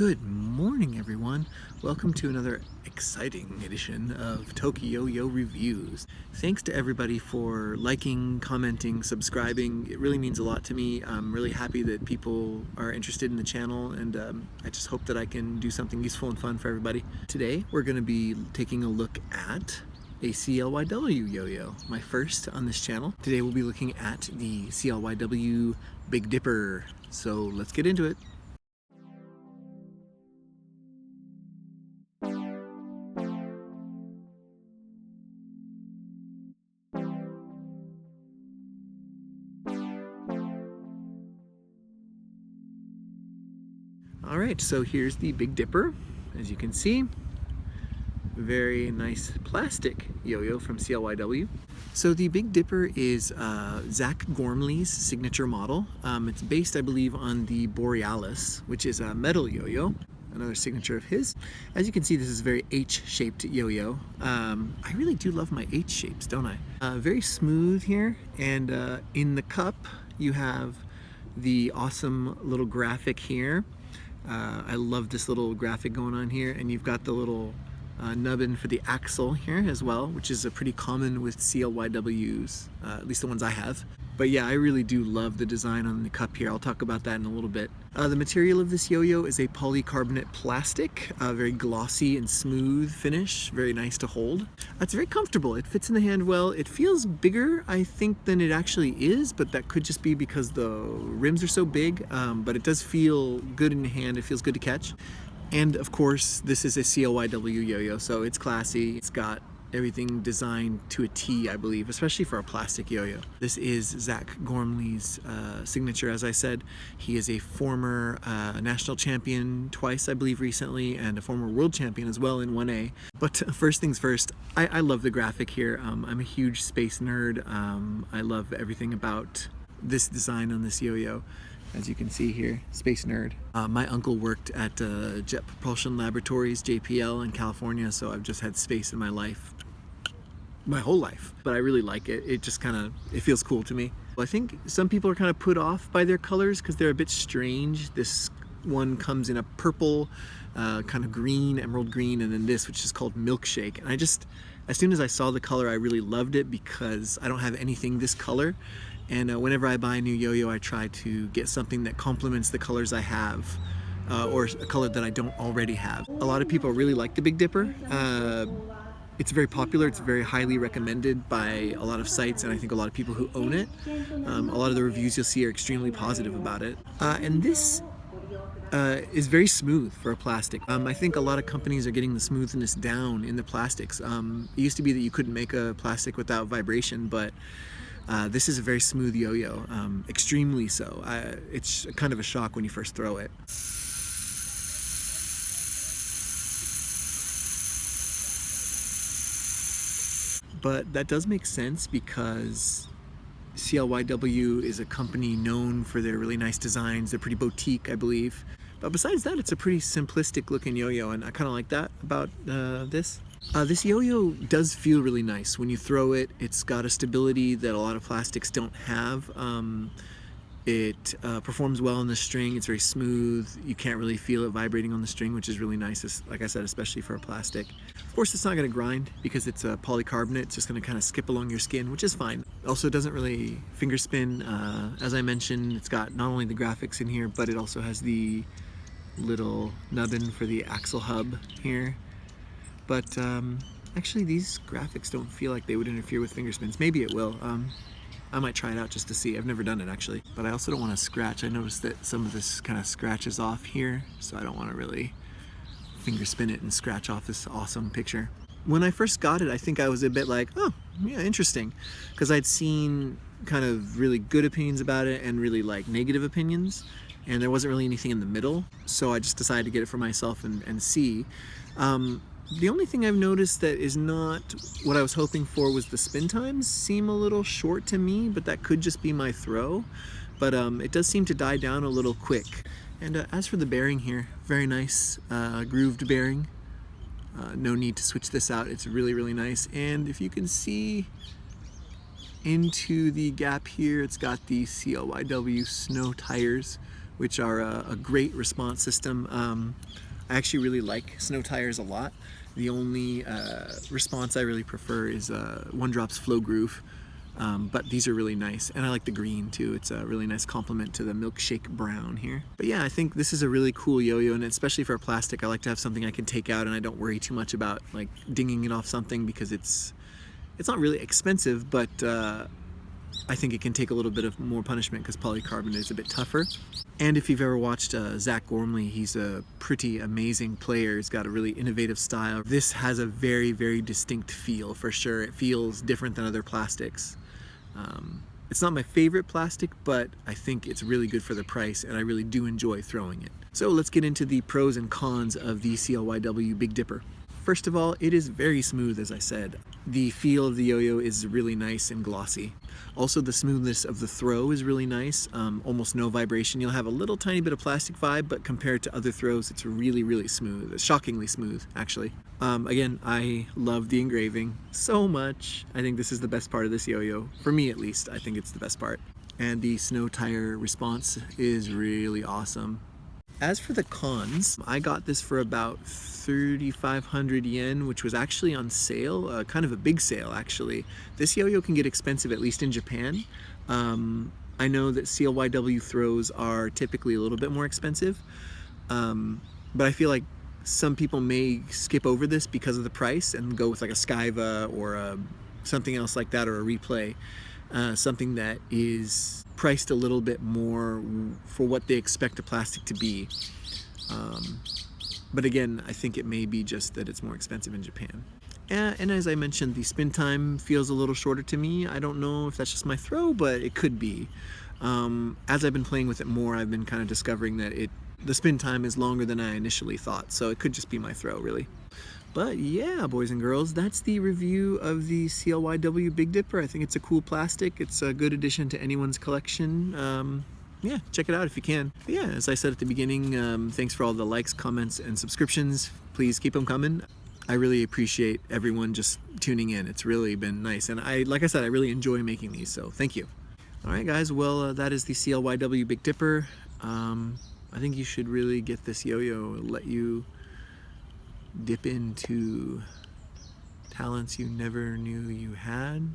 Good morning, everyone. Welcome to another exciting edition of TokYo-Yo Reviews. Thanks to everybody for liking, commenting, subscribing. It really means a lot to me. I'm really happy that people are interested in the channel, and I just hope that I can do something useful and fun for everybody. Today, we're going to be taking a look at a CLYW yo-yo, my first on this channel. Today, we'll be looking at the CLYW Big Dipper. So let's get into it. Alright, so here's the Big Dipper. As you can see, very nice plastic yo-yo from CLYW. So the Big Dipper is Zach Gormley's signature model. It's based, I believe, on the Borealis, which is a metal yo-yo, another signature of his. As you can see, this is a very H-shaped yo-yo. I really do love my H shapes, don't I? Very smooth here, and in the cup you have the awesome little graphic here. I love this little graphic going on here, and you've got the little nubbin for the axle here as well, which is pretty common with CLYWs, at least the ones I have. But yeah, I really do love the design on the cup here. I'll talk about that in a little bit. The material of this yo-yo is a polycarbonate plastic, very glossy and smooth finish, very nice to hold. It's very comfortable. It fits in the hand well. It feels bigger, I think, than it actually is, but that could just be because the rims are so big, but it does feel good in the hand. It feels good to catch. And of course, this is a CLYW yo-yo, so it's classy. It's got everything designed to a T, I believe, especially for a plastic yo-yo. This is Zach Gormley's signature, as I said. He is a former national champion twice, I believe, recently, and a former world champion as well in 1A. But first things first, I love the graphic here. I'm a huge space nerd. I love everything about this design on this yo-yo. As you can see here, space nerd. My uncle worked at Jet Propulsion Laboratories, JPL, in California, so I've just had space in my life, my whole life. But I really like it. It just it feels cool to me. I think some people are kind of put off by their colors because they're a bit strange. This one comes in a purple, kind of green, emerald green, and then this, which is called Milkshake. And as soon as I saw the color, I really loved it because I don't have anything this color. And whenever I buy a new yo-yo, I try to get something that complements the colors I have, or a color that I don't already have. A lot of people really like the Big Dipper. It's very popular. It's very highly recommended by a lot of sites, and I think a lot of people who own it. A lot of the reviews you'll see are extremely positive about it. And this is very smooth for a plastic. I think a lot of companies are getting the smoothness down in the plastics. It used to be that you couldn't make a plastic without vibration, but this is a very smooth yo-yo, extremely so. It's kind of a shock when you first throw it. But that does make sense because CLYW is a company known for their really nice designs. They're pretty boutique, I believe. But besides that, it's a pretty simplistic looking yo-yo, and I kind of like that about this. This yo-yo does feel really nice. When you throw it, it's got a stability that a lot of plastics don't have. It performs well on the string. It's very smooth. You can't really feel it vibrating on the string, which is really nice, like I said, especially for a plastic. Of course, it's not going to grind because it's a polycarbonate. It's just going to kind of skip along your skin, which is fine. Also, it doesn't really finger spin. As I mentioned, it's got not only the graphics in here, but it also has the little nubbin for the axle hub here. But actually, these graphics don't feel like they would interfere with finger spins. Maybe it will. I might try it out just to see. I've never done it, actually. But I also don't want to scratch. I noticed that some of this kind of scratches off here, so I don't want to really finger spin it and scratch off this awesome picture. When I first got it, I think I was a bit like, oh, yeah, interesting. Because I'd seen kind of really good opinions about it and really like negative opinions. And there wasn't really anything in the middle. So I just decided to get it for myself and see. The only thing I've noticed that is not what I was hoping for was the spin times seem a little short to me, but that could just be my throw. But it does seem to die down a little quick. And as for the bearing here, very nice grooved bearing. No need to switch this out. It's really, really nice. And if you can see into the gap here, it's got the CLYW snow tires, which are a great response system. I actually really like snow tires a lot. The only response I really prefer is One Drop's Flow Groove. But these are really nice, and I like the green too. It's a really nice complement to the milkshake brown here. But yeah, I think this is a really cool yo-yo, and especially for plastic, I like to have something I can take out and I don't worry too much about like dinging it off something, because it's not really expensive, but I think it can take a little bit of more punishment because polycarbonate is a bit tougher. And if you've ever watched Zach Gormley, he's a pretty amazing player. He's got a really innovative style. This has a very, very distinct feel for sure. It feels different than other plastics. It's not my favorite plastic, but I think it's really good for the price, and I really do enjoy throwing it. So let's get into the pros and cons of the CLYW Big Dipper. First of all, it is very smooth, as I said. The feel of the yo-yo is really nice and glossy. Also, the smoothness of the throw is really nice, almost no vibration. You'll have a little tiny bit of plastic vibe, but compared to other throws, it's really, really smooth. It's shockingly smooth, actually. Again, I love the engraving so much. I think this is the best part of this yo-yo. For me, at least, I think it's the best part. And the snow tire response is really awesome. As for the cons, I got this for about 3,500 yen, which was actually on sale, kind of a big sale actually. This yo-yo can get expensive, at least in Japan. I know that CLYW throws are typically a little bit more expensive, but I feel like some people may skip over this because of the price and go with like a Skyva or something else like that, or a replay. Something that is priced a little bit more for what they expect a plastic to be. But again, I think it may be just that it's more expensive in Japan. And as I mentioned, the spin time feels a little shorter to me. I don't know if that's just my throw, but it could be. As I've been playing with it more, I've been kind of discovering that the spin time is longer than I initially thought, so it could just be my throw, really. But yeah, boys and girls, that's the review of the CLYW Big Dipper. I think it's a cool plastic. It's a good addition to anyone's collection. Yeah, check it out if you can. But yeah, as I said at the beginning, thanks for all the likes, comments, and subscriptions. Please keep them coming. I really appreciate everyone just tuning in. It's really been nice. And like I said, I really enjoy making these, so thank you. All right, guys, well, that is the CLYW Big Dipper. I think you should really get this yo-yo. It'll let you dip into talents you never knew you had.